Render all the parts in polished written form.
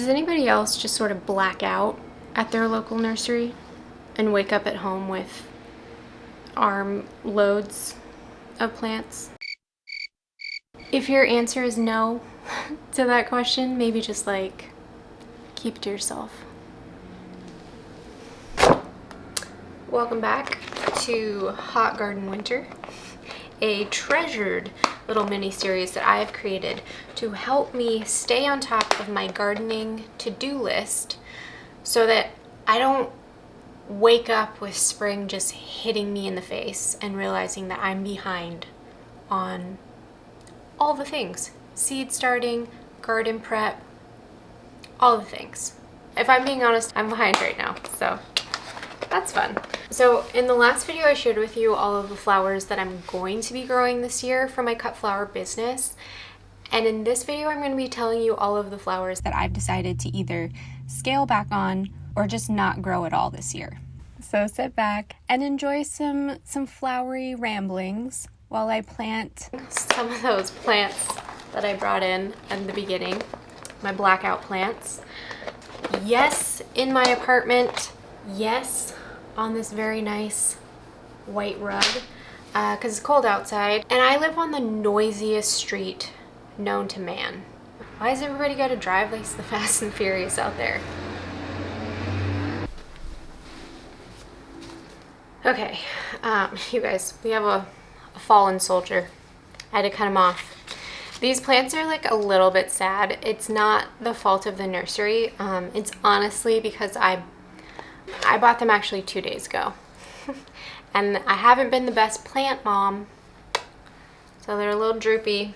Does anybody else just sort of black out at their local nursery and wake up at home with arm loads of plants? If your answer is no to that question, maybe just like keep it to yourself. Welcome back to Hot Garden Winter, a treasured little mini series that I have created to help me stay on top of my gardening to-do list so that I don't wake up with spring just hitting me in the face and realizing that I'm behind on all the things. Seed starting, garden prep, all the things. If I'm being honest, I'm behind right now, so that's fun. So in the last video, I shared with you all of the flowers that I'm going to be growing this year for my cut flower business. And in this video, I'm going to be telling you all of the flowers that I've decided to either scale back on or just not grow at all this year. So sit back and enjoy some flowery ramblings while I plant some of those plants that I brought in the beginning, my blackout plants. Yes, in my apartment. Yes, on this very nice white rug because it's cold outside, and I live on the noisiest street known to man. Why has everybody got to drive like the Fast and Furious out there? Okay, you guys, we have a fallen soldier. I had to cut him off. These plants are like a little bit sad. It's not the fault of the nursery. It's honestly because I bought them actually 2 days ago. And I haven't been the best plant mom. So they're a little droopy.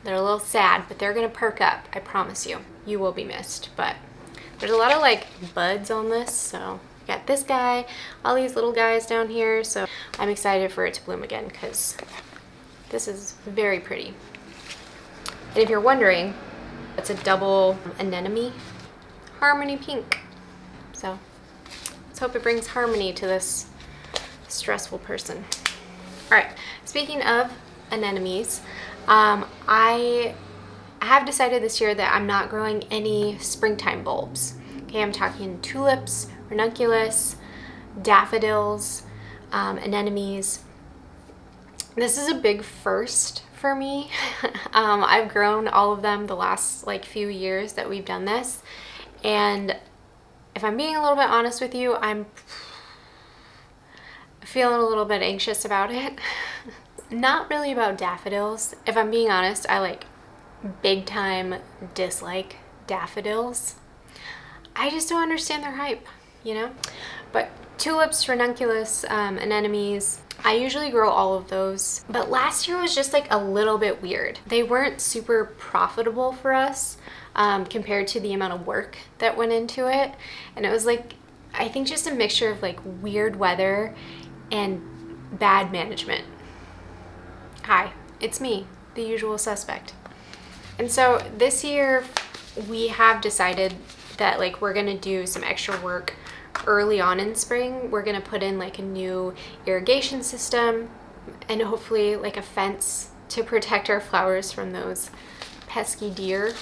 They're a little sad, but they're gonna perk up. I promise you. You will be missed. But there's a lot of like buds on this. So we got this guy, all these little guys down here. So I'm excited for it to bloom again because this is very pretty. And if you're wondering, it's a double anemone, Harmony Pink. So let's hope it brings harmony to this stressful person. All right, speaking of anemones, I have decided this year that I'm not growing any springtime bulbs. Okay, I'm talking tulips, ranunculus, daffodils, anemones. This is a big first for me. I've grown all of them the last like few years that we've done this, and if I'm being a little bit honest with you, I'm feeling a little bit anxious about it. Not really about daffodils. If I'm being honest, I like big time dislike daffodils. I just don't understand their hype, you know? But tulips, ranunculus, anemones, I usually grow all of those. But last year was just like a little bit weird. They weren't super profitable for us. Compared to the amount of work that went into it. And it was like, I think just a mixture of like weird weather and bad management. Hi, it's me, the usual suspect. And so this year we have decided that like we're gonna do some extra work early on in spring. We're gonna put in like a new irrigation system and hopefully like a fence to protect our flowers from those pesky deer.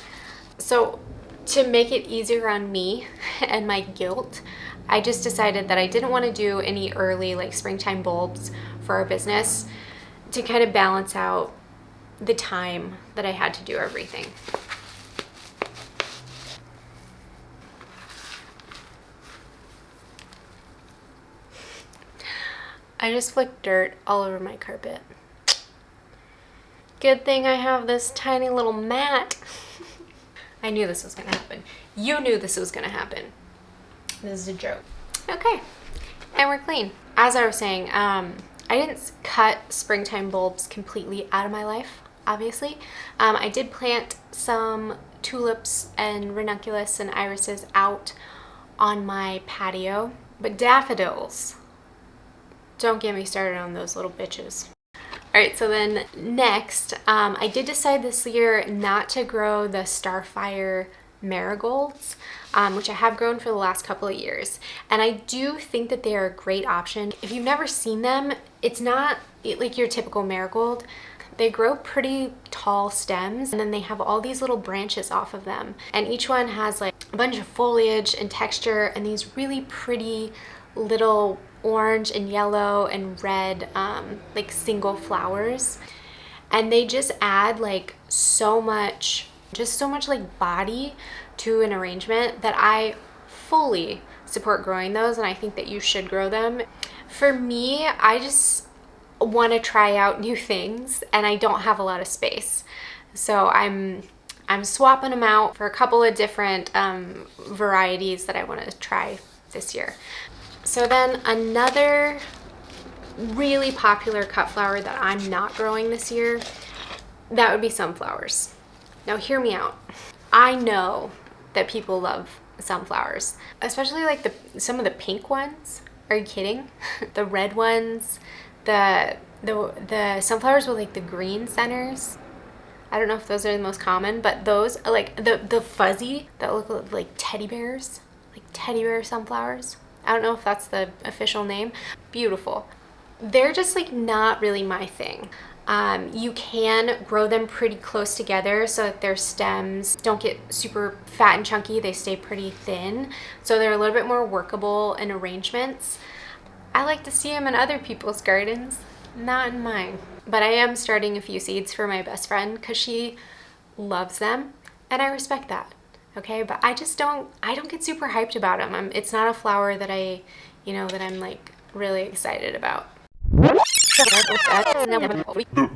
So to make it easier on me and my guilt, I just decided that I didn't want to do any early like springtime bulbs for our business to kind of balance out the time that I had to do everything. I just flicked dirt all over my carpet. Good thing I have this tiny little mat. I knew this was gonna happen. You knew this was gonna happen. This is a joke. Okay, and we're clean. As I was saying, I didn't cut springtime bulbs completely out of my life, obviously. I did plant some tulips and ranunculus and irises out on my patio, but daffodils, don't get me started on those little bitches. All right, so then next, I did decide this year not to grow the Starfire marigolds, which I have grown for the last couple of years. And I do think that they are a great option. If you've never seen them, it's not like your typical marigold. They grow pretty tall stems, and then they have all these little branches off of them. And each one has like a bunch of foliage and texture and these really pretty little orange and yellow and red like single flowers. And they just add like so much like body to an arrangement that I fully support growing those, and I think that you should grow them. For me, I just want to try out new things and I don't have a lot of space. So I'm swapping them out for a couple of different varieties that I want to try this year. So then another really popular cut flower that I'm not growing this year, that would be sunflowers. Now hear me out. I know that people love sunflowers, especially like some of the pink ones. Are you kidding? The red ones, the sunflowers with like the green centers. I don't know if those are the most common, but those are like the fuzzy that look like teddy bears, like teddy bear sunflowers. I don't know if that's the official name. Beautiful. They're just like not really my thing. You can grow them pretty close together so that their stems don't get super fat and chunky. They stay pretty thin, so they're a little bit more workable in arrangements. I like to see them in other people's gardens, not in mine. But I am starting a few seeds for my best friend because she loves them, and I respect that. Okay, but I don't get super hyped about them. It's not a flower that that I'm like really excited about.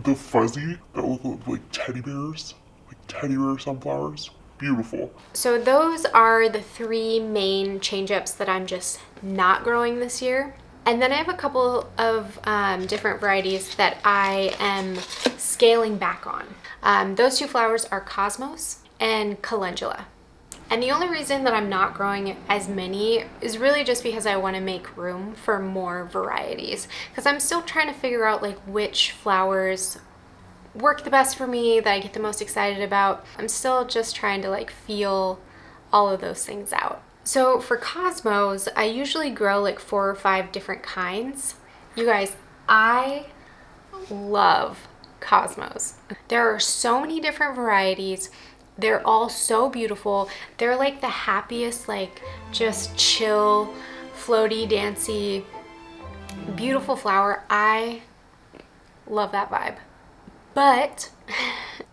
The fuzzy that look like teddy bears, like teddy bear sunflowers. Beautiful. So those are the three main change-ups that I'm just not growing this year. And then I have a couple of different varieties that I am scaling back on. Those two flowers are Cosmos and Calendula. And the only reason that I'm not growing as many is really just because I want to make room for more varieties. Because I'm still trying to figure out like which flowers work the best for me, that I get the most excited about. I'm still just trying to like feel all of those things out. So for Cosmos, I usually grow like 4 or 5 different kinds. You guys, I love Cosmos. There are so many different varieties. They're all so beautiful. They're like the happiest, like just chill, floaty, dancey, beautiful flower. I love that vibe. But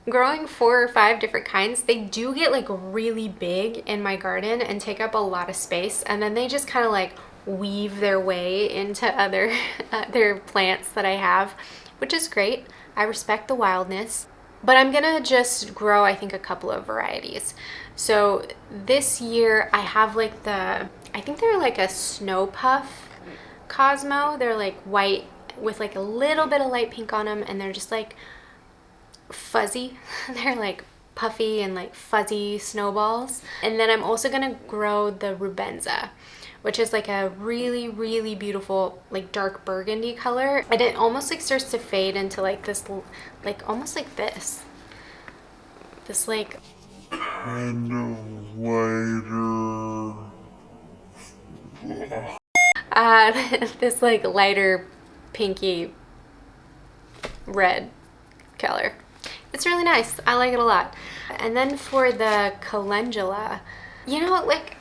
growing 4 or 5 different kinds, they do get like really big in my garden and take up a lot of space. And then they just kind of like weave their way into other plants that I have, which is great. I respect the wildness. But I'm gonna just grow, I think, a couple of varieties. So this year I have like I think they're like a snow puff Cosmo. They're like white with like a little bit of light pink on them, and they're just like fuzzy. They're like puffy and like fuzzy snowballs. And then I'm also gonna grow the Rubenza, which is like a really, really beautiful like dark burgundy color. And it almost like starts to fade into like this, like almost like this like kind of lighter. this like lighter pinky red color. It's really nice. I like it a lot. And then for the Calendula, like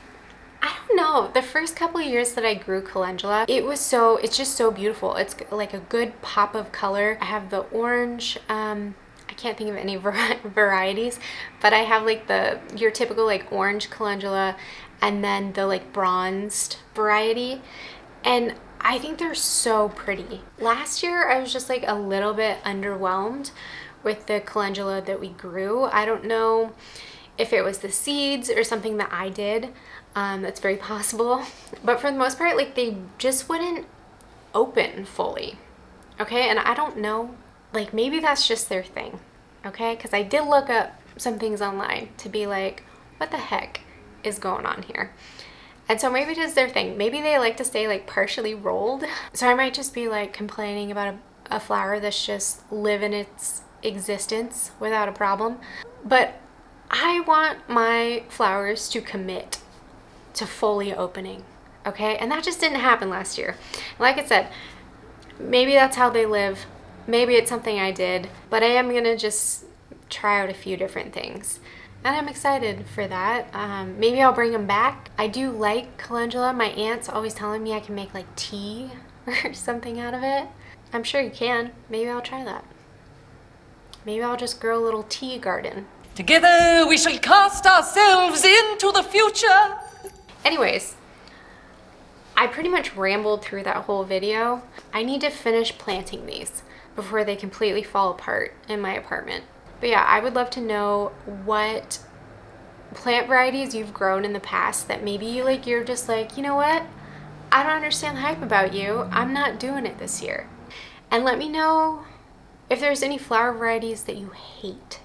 I don't know, the first couple of years that I grew Calendula, it's just so beautiful. It's like a good pop of color. I have the orange, I can't think of any varieties, but I have like your typical like orange Calendula, and then the like bronzed variety. And I think they're so pretty. Last year, I was just like a little bit underwhelmed with the Calendula that we grew. I don't know if it was the seeds or something that I did. That's very possible. But for the most part, like they just wouldn't open fully. Okay, and I don't know, like maybe that's just their thing. Okay, because I did look up some things online to be like, what the heck is going on here? And so maybe it is their thing. Maybe they like to stay like partially rolled. So I might just be like complaining about a flower that's just living its existence without a problem. But I want my flowers to commit to fully opening, okay? And that just didn't happen last year. Like I said, maybe that's how they live. maybe it's something I did, but I am gonna just try out a few different things. And I'm excited for that. Maybe I'll bring them back. I do like calendula. My aunt's always telling me I can make like tea or something out of it. I'm sure you can. Maybe I'll try that. Maybe I'll just grow a little tea garden. Together we shall cast ourselves into the future. Anyways, I pretty much rambled through that whole video. I need to finish planting these before they completely fall apart in my apartment. But yeah, I would love to know what plant varieties you've grown in the past that maybe you're just like, you know what? I don't understand the hype about you. I'm not doing it this year. And let me know if there's any flower varieties that you hate,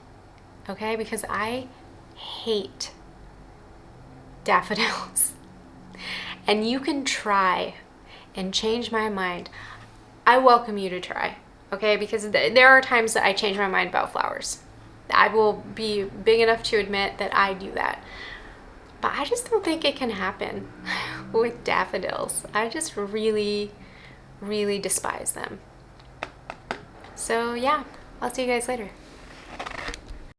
okay? Because I hate daffodils. And you can try and change my mind. I welcome you to try, okay? Because there are times that I change my mind about flowers. I will be big enough to admit that I do that. But I just don't think it can happen with daffodils. I just really, really despise them. So yeah, I'll see you guys later.